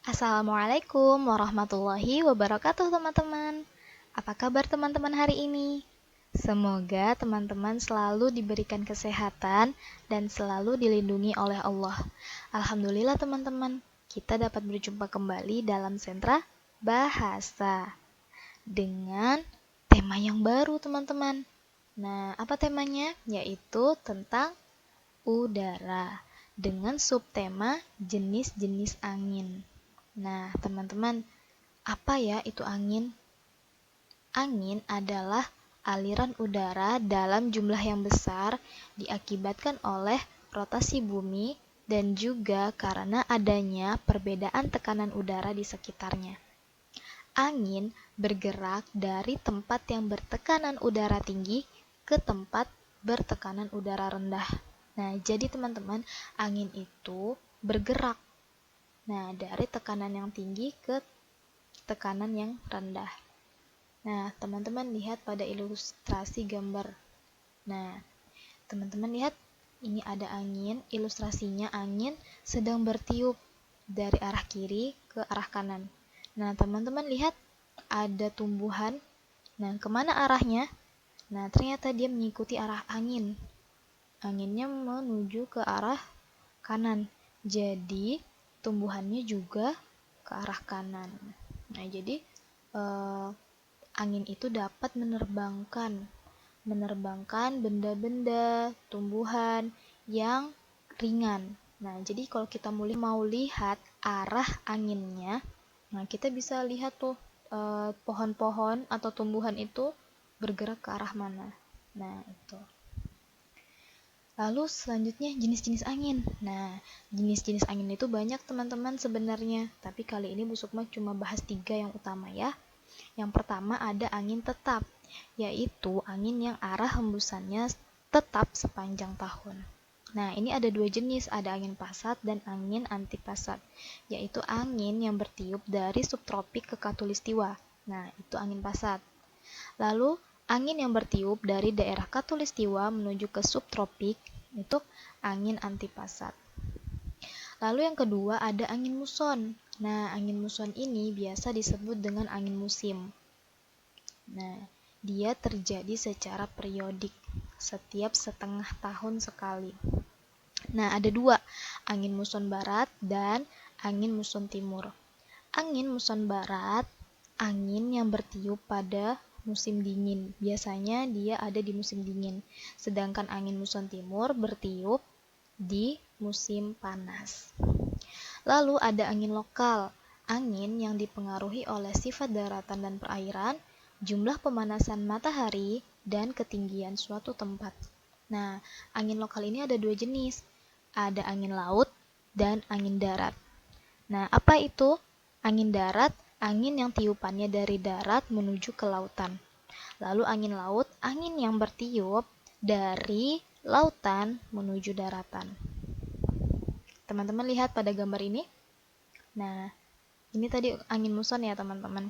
Assalamualaikum warahmatullahi wabarakatuh teman-teman. Apa kabar teman-teman hari ini? Semoga teman-teman selalu diberikan kesehatan dan selalu dilindungi oleh Allah. Alhamdulillah teman-teman, kita dapat berjumpa kembali dalam sentra bahasa dengan tema yang baru teman-teman. Nah, apa temanya? Yaitu tentang udara dengan subtema jenis-jenis angin. Nah, teman-teman, apa ya itu angin? Angin adalah aliran udara dalam jumlah yang besar diakibatkan oleh rotasi bumi dan juga karena adanya perbedaan tekanan udara di sekitarnya. Angin bergerak dari tempat yang bertekanan udara tinggi ke tempat bertekanan udara rendah. Nah, jadi teman-teman, angin itu bergerak. Nah, dari tekanan yang tinggi ke tekanan yang rendah. Nah, teman-teman lihat pada ilustrasi gambar. Nah, teman-teman lihat ini ada angin, ilustrasinya angin sedang bertiup dari arah kiri ke arah kanan. Nah, teman-teman lihat ada tumbuhan. Nah, kemana arahnya? Nah, ternyata dia mengikuti arah angin. Anginnya menuju ke arah kanan. Jadi, tumbuhannya juga ke arah kanan. Nah, jadi angin itu dapat menerbangkan benda-benda, tumbuhan yang ringan. Nah, jadi kalau kita mau lihat arah anginnya, nah kita bisa lihat tuh pohon-pohon atau tumbuhan itu bergerak ke arah mana. Nah, itu. Lalu selanjutnya jenis-jenis angin. Nah, jenis-jenis angin itu banyak teman-teman sebenarnya, tapi kali ini Bu Sukma cuma bahas 3 yang utama ya. Yang pertama ada angin tetap, yaitu angin yang arah hembusannya tetap sepanjang tahun. Nah, ini ada 2 jenis, ada angin pasat dan angin antipasat, yaitu angin yang bertiup dari subtropik ke khatulistiwa. Nah, itu angin pasat. Lalu, angin yang bertiup dari daerah khatulistiwa menuju ke subtropik, itu angin antipasat. Lalu yang kedua ada angin muson. Nah, angin muson ini biasa disebut dengan angin musim. Nah, dia terjadi secara periodik, setiap setengah tahun sekali. Nah, ada 2, angin muson barat dan angin muson timur. Angin muson barat, angin yang bertiup pada musim dingin. Biasanya dia ada di musim dingin. Sedangkan angin muson timur bertiup di musim panas. Lalu ada angin lokal, angin yang dipengaruhi oleh sifat daratan dan perairan, jumlah pemanasan matahari, dan ketinggian suatu tempat. Nah, angin lokal ini ada 2 jenis, ada angin laut dan angin darat. Nah, apa itu? Angin darat, angin yang tiupannya dari darat menuju ke lautan. Lalu angin laut, angin yang bertiup dari lautan menuju daratan. Teman-teman lihat pada gambar ini. Nah, ini tadi angin muson ya teman-teman.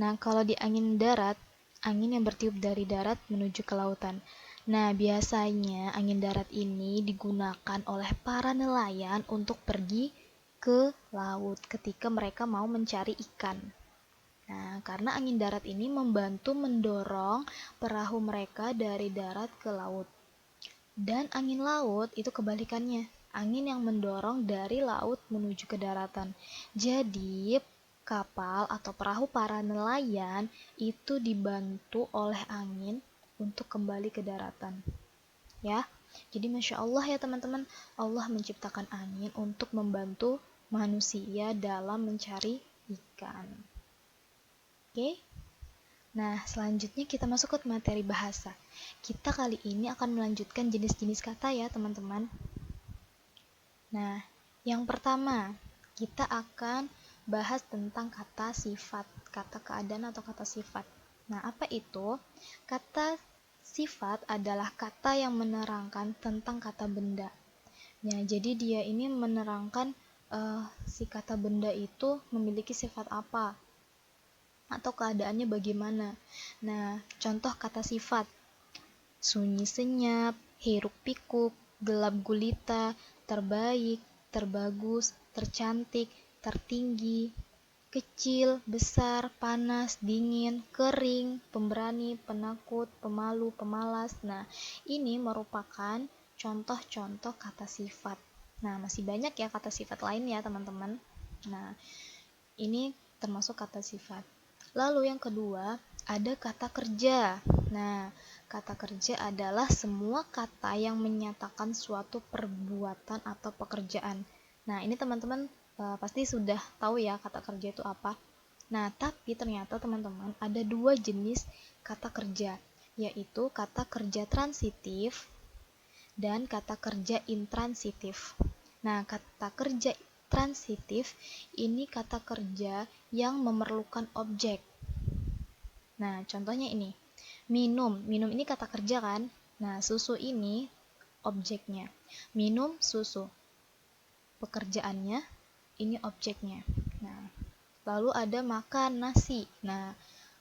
Nah, kalau di angin darat, angin yang bertiup dari darat menuju ke lautan. Nah, biasanya angin darat ini digunakan oleh para nelayan untuk pergi ke laut ketika mereka mau mencari ikan. Nah, karena angin darat ini membantu mendorong perahu mereka dari darat ke laut. Dan angin laut itu kebalikannya, angin yang mendorong dari laut menuju ke daratan. Jadi, kapal atau perahu para nelayan itu dibantu oleh angin untuk kembali ke daratan. Ya, jadi Masya Allah ya teman-teman, Allah menciptakan angin untuk membantu manusia dalam mencari ikan. Oke? Nah, selanjutnya kita masuk ke materi bahasa. Kita kali ini akan melanjutkan jenis-jenis kata ya, teman-teman. Nah, yang pertama, kita akan bahas tentang kata sifat, kata keadaan atau kata sifat. Nah, apa itu? Kata sifat adalah kata yang menerangkan tentang kata benda. Nah, jadi dia ini menerangkan si kata benda itu memiliki sifat apa atau keadaannya bagaimana. Nah, contoh kata sifat: sunyi senyap, hiruk pikuk, gelap gulita, terbaik, terbagus, tercantik, tertinggi, kecil, besar, panas, dingin, kering, pemberani, penakut, pemalu, pemalas. Nah, ini merupakan contoh-contoh kata sifat. Nah, masih banyak ya kata sifat lain ya, teman-teman. Nah, ini termasuk kata sifat. Lalu yang kedua, ada kata kerja. Nah, kata kerja adalah semua kata yang menyatakan suatu perbuatan atau pekerjaan. Nah, ini teman-teman pasti sudah tahu ya kata kerja itu apa. Nah, tapi ternyata teman-teman ada dua jenis kata kerja, yaitu kata kerja transitif dan kata kerja intransitif. Nah, kata kerja transitif ini kata kerja yang memerlukan objek. Nah, contohnya ini. Minum. Minum ini kata kerja kan? Nah, susu ini objeknya. Minum susu. Pekerjaannya ini objeknya. Nah, lalu ada makan nasi. Nah,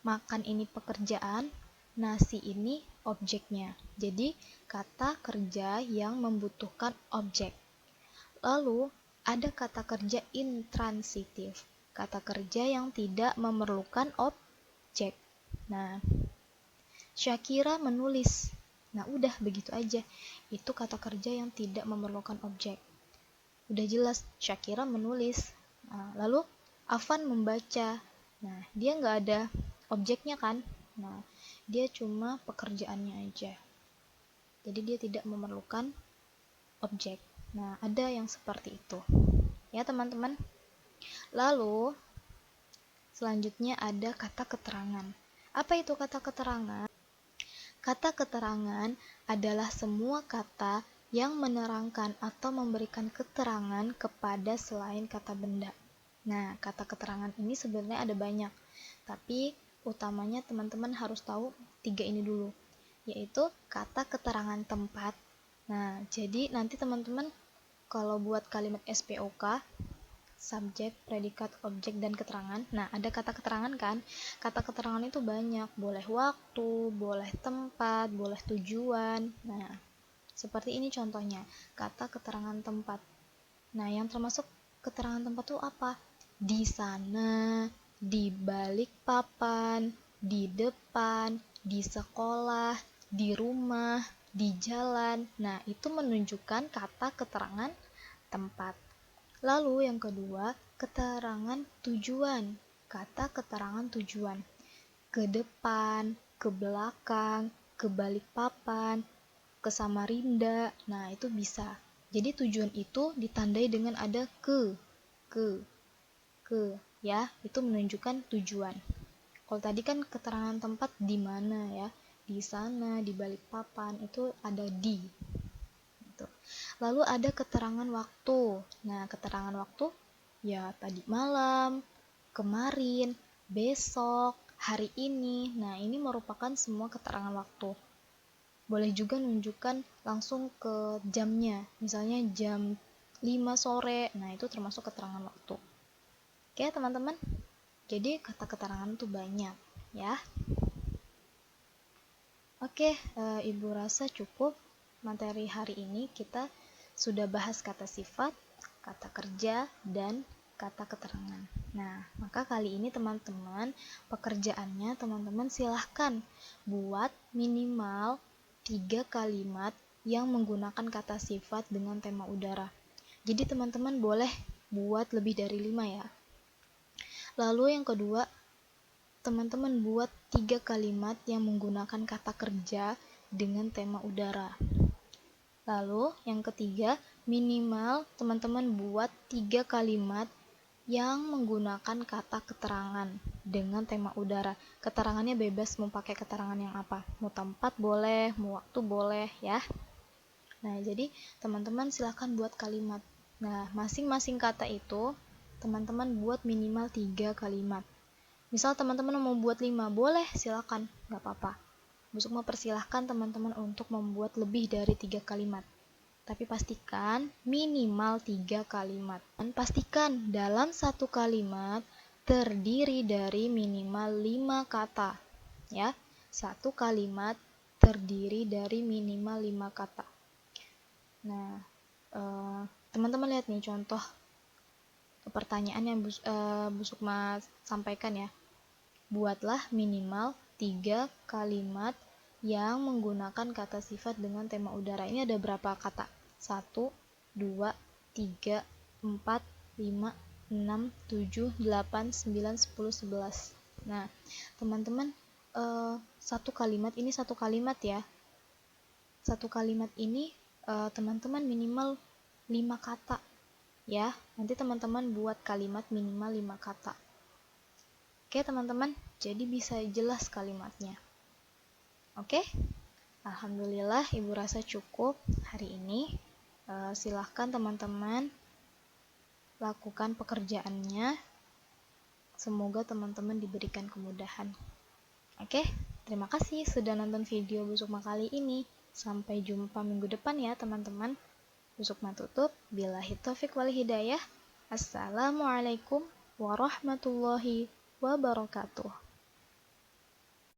makan ini pekerjaan, nasi ini objeknya. Jadi, kata kerja yang membutuhkan objek. Lalu, ada kata kerja intransitif. Kata kerja yang tidak memerlukan objek. Nah, Syakira menulis. Nah, udah begitu aja. Itu kata kerja yang tidak memerlukan objek. Udah jelas, Syakira menulis. Nah, lalu, Afan membaca. Nah, dia nggak ada objeknya kan? Nah, dia cuma pekerjaannya aja. Jadi dia tidak memerlukan objek. Nah, ada yang seperti itu. Ya, teman-teman. Lalu, selanjutnya ada kata keterangan. Apa itu kata keterangan? Kata keterangan adalah semua kata yang menerangkan atau memberikan keterangan kepada selain kata benda. Nah, kata keterangan ini sebenarnya ada banyak, tapi utamanya teman-teman harus tahu 3 ini dulu, yaitu kata keterangan tempat. Nah, jadi nanti teman-teman kalau buat kalimat SPOK, subjek, predikat, objek, dan keterangan. Nah, ada kata keterangan kan? Kata keterangan itu banyak, boleh waktu, boleh tempat, boleh tujuan. Nah, seperti ini contohnya, kata keterangan tempat. Nah, yang termasuk keterangan tempat itu apa? Di sana, di balik papan, di depan, di sekolah, di rumah, di jalan. Nah, itu menunjukkan kata keterangan tempat. Lalu yang kedua, keterangan tujuan. Kata keterangan tujuan. Ke depan, ke belakang, ke balik papan, ke Samarinda. Nah, itu bisa. Jadi tujuan itu ditandai dengan ada ke, ya. Itu menunjukkan tujuan. Kalau tadi kan keterangan tempat di mana ya? Di sana, di balik papan, itu ada di. Lalu ada keterangan waktu. Nah, keterangan waktu ya tadi malam, kemarin, besok, hari ini. Nah, ini merupakan semua keterangan waktu. Boleh juga menunjukkan langsung ke jamnya. Misalnya jam 5 sore. Nah, itu termasuk keterangan waktu. Oke, teman-teman. Jadi, kata keterangan itu banyak, ya. Oke, Ibu rasa cukup materi hari ini. Kita sudah bahas kata sifat, kata kerja, dan kata keterangan. Nah, maka kali ini teman-teman, pekerjaannya teman-teman silahkan buat minimal 3 kalimat yang menggunakan kata sifat dengan tema udara. Jadi teman-teman boleh buat lebih dari 5 ya. Lalu yang kedua, teman-teman buat 3 kalimat yang menggunakan kata kerja dengan tema udara. Lalu yang ketiga, minimal teman-teman buat 3 kalimat yang menggunakan kata keterangan dengan tema udara. Keterangannya bebas mau pakai keterangan yang apa. Mau tempat boleh, mau waktu boleh ya. Nah, jadi teman-teman silahkan buat kalimat. Nah, masing-masing kata itu teman-teman buat minimal 3 kalimat. Misal teman-teman mau buat 5, boleh silakan, nggak apa-apa. Busuk mempersilahkan teman-teman untuk membuat lebih dari 3 kalimat. Tapi pastikan minimal 3 kalimat. Dan pastikan dalam satu kalimat terdiri dari minimal 5 kata. Ya, satu kalimat terdiri dari minimal 5 kata. Nah, teman-teman lihat nih contoh pertanyaan yang Bu Sukma sampaikan ya. Buatlah minimal 3 kalimat yang menggunakan kata sifat dengan tema udara. Ini ada berapa kata? 1, 2, 3, 4, 5, 6, 7, 8, 9, 10, 11. Nah, teman-teman, satu kalimat ini satu kalimat ya. Satu kalimat ini teman-teman minimal 5 kata ya. Nanti teman-teman buat kalimat minimal 5 kata. Oke teman-teman, jadi bisa jelas kalimatnya. Oke, alhamdulillah Ibu rasa cukup hari ini. Silahkan teman-teman lakukan pekerjaannya. Semoga teman-teman diberikan kemudahan. Oke, terima kasih sudah nonton video Bu Sukma kali ini. Sampai jumpa minggu depan ya teman-teman. Bu Sukma tutup. Billahi taufiq wal hidayah. Assalamualaikum warahmatullahi wabarakatuh.